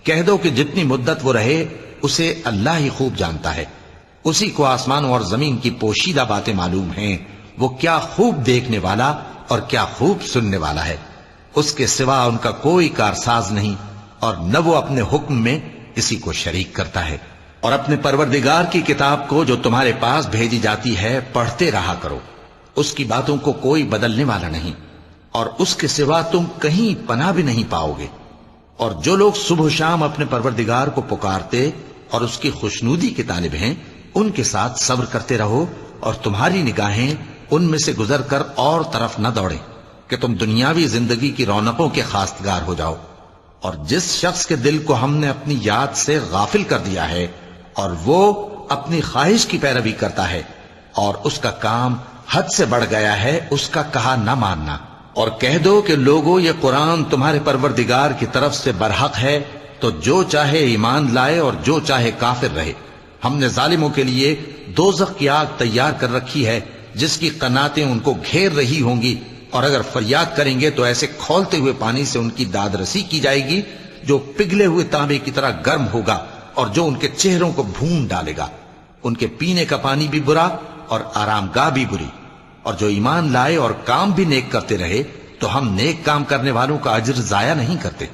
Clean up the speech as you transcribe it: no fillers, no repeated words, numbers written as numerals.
کہہ دو کہ جتنی مدت وہ رہے اسے اللہ ہی خوب جانتا ہے، اسی کو آسمانوں اور زمین کی پوشیدہ باتیں معلوم ہیں، وہ کیا خوب دیکھنے والا اور کیا خوب سننے والا ہے۔ اس کے سوا ان کا کوئی کارساز نہیں، اور نہ وہ اپنے حکم میں کسی کو شریک کرتا ہے۔ اور اپنے پروردگار کی کتاب کو جو تمہارے پاس بھیجی جاتی ہے پڑھتے رہا کرو، اس کی باتوں کو کوئی بدلنے والا نہیں، اور اس کے سوا تم کہیں پناہ بھی نہیں پاؤ گے۔ اور جو لوگ صبح و شام اپنے پروردگار کو پکارتے اور اس کی خوشنودی کے طالب ہیں، ان کے ساتھ صبر کرتے رہو، اور تمہاری نگاہیں ان میں سے گزر کر اور طرف نہ دوڑیں کہ تم دنیاوی زندگی کی رونقوں کے خواستگار ہو جاؤ۔ اور جس شخص کے دل کو ہم نے اپنی یاد سے غافل کر دیا ہے اور وہ اپنی خواہش کی پیروی کرتا ہے اور اس کا کام حد سے بڑھ گیا ہے، اس کا کہا نہ ماننا۔ اور کہہ دو کہ لوگو یہ قرآن تمہارے پروردگار کی طرف سے برحق ہے، تو جو چاہے ایمان لائے اور جو چاہے کافر رہے۔ ہم نے ظالموں کے لیے دوزخ کی آگ تیار کر رکھی ہے جس کی قناتیں ان کو گھیر رہی ہوں گی، اور اگر فریاد کریں گے تو ایسے کھولتے ہوئے پانی سے ان کی داد رسی کی جائے گی جو پگھلے ہوئے تانبے کی طرح گرم ہوگا اور جو ان کے چہروں کو بھون ڈالے گا۔ ان کے پینے کا پانی بھی برا اور آرام گاہ بھی بری۔ اور جو ایمان لائے اور کام بھی نیک کرتے رہے تو ہم نیک کام کرنے والوں کا اجر ضائع نہیں کرتے۔